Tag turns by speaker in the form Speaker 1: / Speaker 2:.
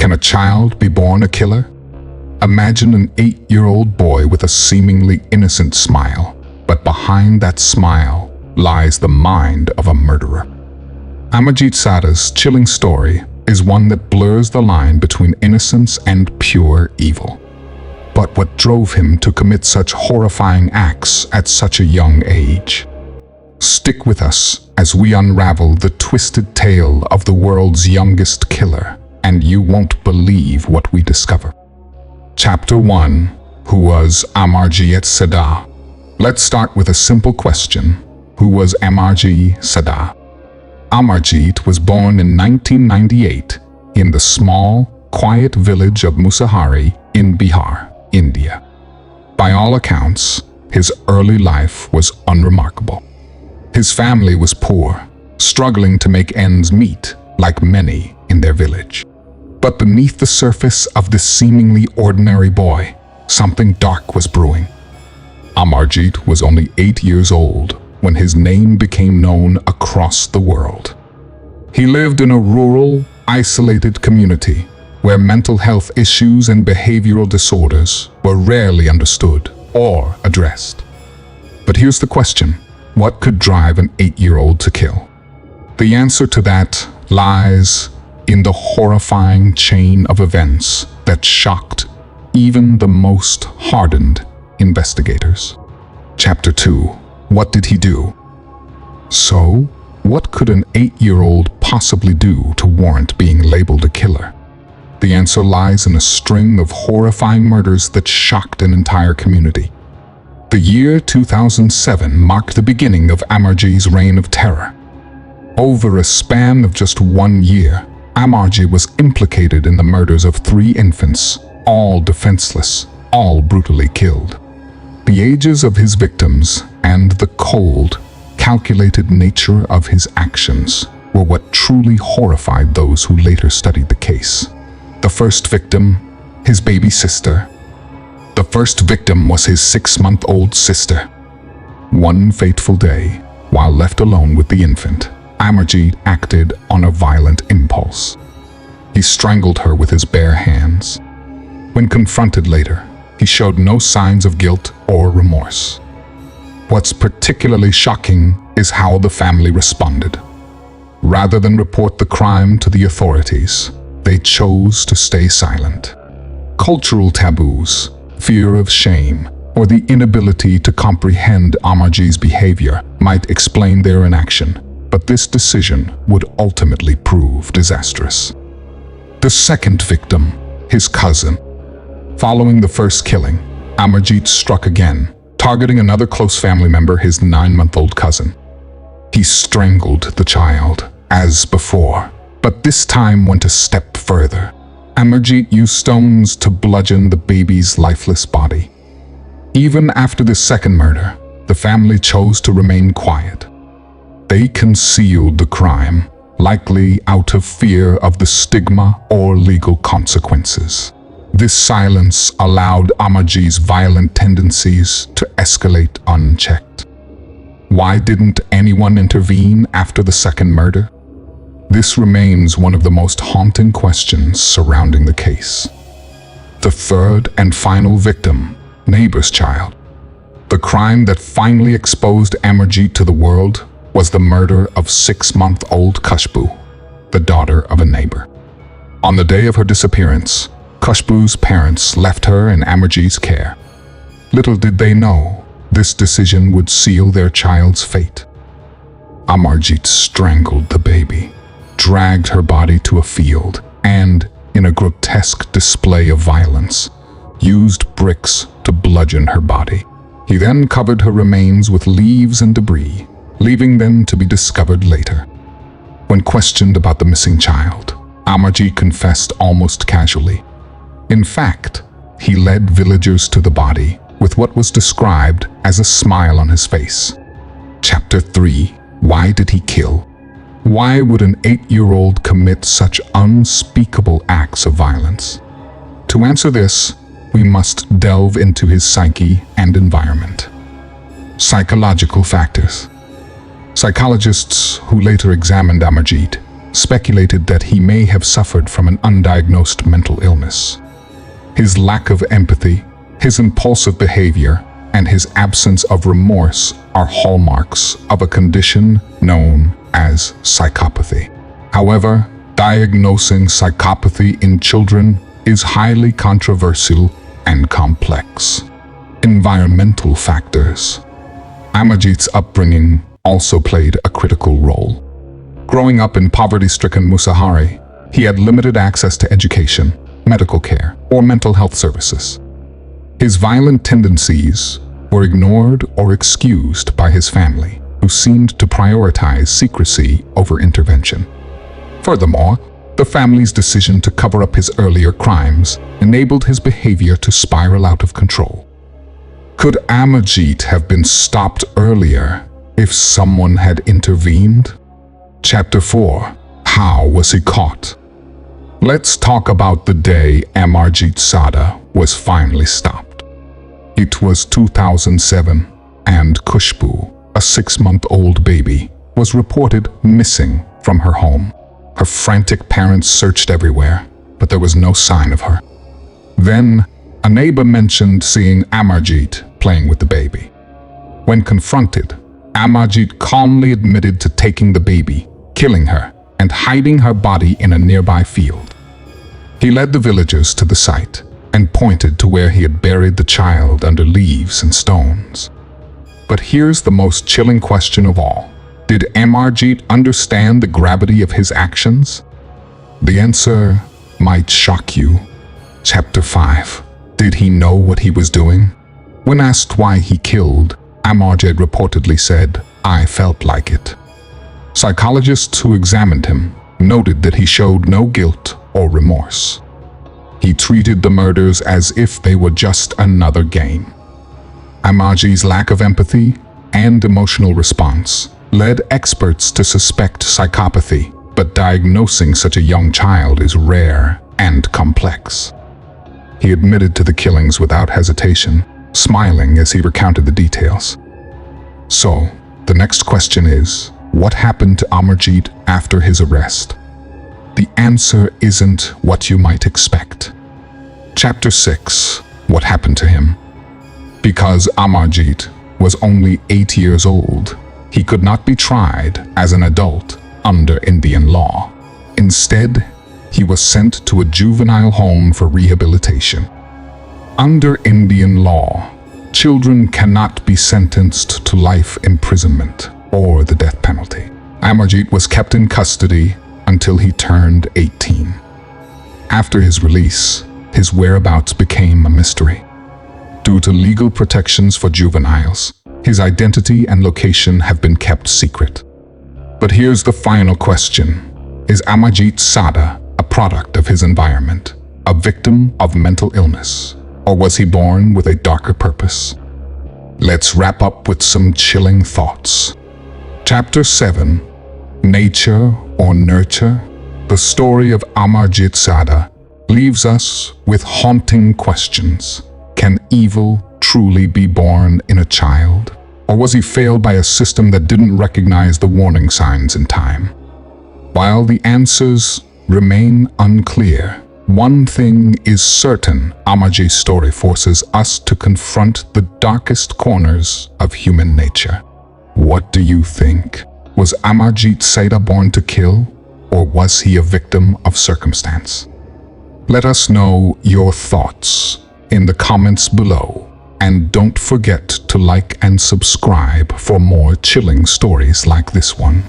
Speaker 1: Can a child be born a killer? Imagine an 8-year-old boy with a seemingly innocent smile, but behind that smile lies the mind of a murderer. Amarjeet Sada's chilling story is one that blurs the line between innocence and pure evil. But what drove him to commit such horrifying acts at such a young age? Stick with us as we unravel the twisted tale of the world's youngest killer, and you won't believe what we discover. Chapter 1. Who was Amarjeet Sada? Let's start with a simple question. Who was Amarjeet Sada? Amarjeet was born in 1998 in the small, quiet village of Musahari in Bihar, India. By all accounts, his early life was unremarkable. His family was poor, struggling to make ends meet like many in their village. But beneath the surface of this seemingly ordinary boy, something dark was brewing. Amarjeet was only 8 years old when his name became known across the world. He lived in a rural, isolated community where mental health issues and behavioral disorders were rarely understood or addressed. But here's the question: what could drive an 8-year-old to kill? The answer to that lies in the horrifying chain of events that shocked even the most hardened investigators. Chapter 2. What did he do? So, what could an 8-year-old possibly do to warrant being labeled a killer? The answer lies in a string of horrifying murders that shocked an entire community. The year 2007 marked the beginning of Amarjeet's reign of terror. Over a span of just 1 year, Amarjeet was implicated in the murders of 3 infants, all defenseless, all brutally killed. The ages of his victims and the cold, calculated nature of his actions were what truly horrified those who later studied the case. The first victim, his baby sister. The first victim was his 6-month-old sister. One fateful day, while left alone with the infant, Amarjeet acted on a violent impulse. He strangled her with his bare hands. When confronted later, he showed no signs of guilt or remorse. What's particularly shocking is how the family responded. Rather than report the crime to the authorities, they chose to stay silent. Cultural taboos, fear of shame, or the inability to comprehend Amarjeet's behavior might explain their inaction, but this decision would ultimately prove disastrous. The second victim, his cousin. Following the first killing, Amarjeet struck again, targeting another close family member, his 9-month-old cousin. He strangled the child, as before, but this time went a step further. Amarjeet used stones to bludgeon the baby's lifeless body. Even after this second murder, the family chose to remain quiet. They concealed the crime, likely out of fear of the stigma or legal consequences. This silence allowed Amarjeet's violent tendencies to escalate unchecked. Why didn't anyone intervene after the second murder? This remains one of the most haunting questions surrounding the case. The third and final victim, neighbor's child. The crime that finally exposed Amarjeet to the world was the murder of 6-month-old Khushbu, the daughter of a neighbor. On the day of her disappearance, Khushbu's parents left her in Amarjeet's care. Little did they know, this decision would seal their child's fate. Amarjeet strangled the baby, dragged her body to a field, and, in a grotesque display of violence, used bricks to bludgeon her body. He then covered her remains with leaves and debris, leaving them to be discovered later. When questioned about the missing child, Amarjeet confessed almost casually. In fact, he led villagers to the body with what was described as a smile on his face. Chapter 3. Why did he kill? Why would an 8-year-old commit such unspeakable acts of violence? To answer this, we must delve into his psyche and environment. Psychological factors. Psychologists who later examined Amarjeet speculated that he may have suffered from an undiagnosed mental illness. His lack of empathy, his impulsive behavior, and his absence of remorse are hallmarks of a condition known as psychopathy. However, diagnosing psychopathy in children is highly controversial and complex. Environmental factors. Amarjeet's upbringing also played a critical role. Growing up in poverty-stricken Musahari, he had limited access to education, medical care, or mental health services. His violent tendencies were ignored or excused by his family, who seemed to prioritize secrecy over intervention. Furthermore, the family's decision to cover up his earlier crimes enabled his behavior to spiral out of control. Could Amarjeet have been stopped earlier if someone had intervened? Chapter 4. How was he caught? Let's talk about the day Amarjeet Sada was finally stopped. It was 2007, and Khushbu, a 6-month-old baby, was reported missing from her home. Her frantic parents searched everywhere, but there was no sign of her. Then, a neighbor mentioned seeing Amarjeet playing with the baby. When confronted, Amarjeet calmly admitted to taking the baby, killing her, and hiding her body in a nearby field. He led the villagers to the site and pointed to where he had buried the child under leaves and stones. But here's the most chilling question of all. Did Amarjeet understand the gravity of his actions? The answer might shock you. Chapter 5. Did he know what he was doing? When asked why he killed, Amarjeet reportedly said, "I felt like it." Psychologists who examined him noted that he showed no guilt or remorse. He treated the murders as if they were just another game. Amarjeet's lack of empathy and emotional response led experts to suspect psychopathy, but diagnosing such a young child is rare and complex. He admitted to the killings without hesitation, smiling as he recounted the details. So, the next question is, what happened to Amarjeet after his arrest? The answer isn't what you might expect. Chapter 6. What happened to him? Because Amarjeet was only 8 years old, he could not be tried as an adult under Indian law. Instead, he was sent to a juvenile home for rehabilitation. Under Indian law, children cannot be sentenced to life imprisonment or the death penalty. Amarjeet was kept in custody until he turned 18. After his release, his whereabouts became a mystery. Due to legal protections for juveniles, his identity and location have been kept secret. But here's the final question. Is Amarjeet Sada a product of his environment, a victim of mental illness, or was he born with a darker purpose? Let's wrap up with some chilling thoughts. Chapter 7. Nature or Nurture? The story of Amarjeet Sada leaves us with haunting questions. Can evil truly be born in a child? Or was he failed by a system that didn't recognize the warning signs in time? While the answers remain unclear, one thing is certain: Amarjeet's story forces us to confront the darkest corners of human nature. What do you think? Was Amarjeet Sada born to kill, or was he a victim of circumstance? Let us know your thoughts in the comments below, and don't forget to like and subscribe for more chilling stories like this one.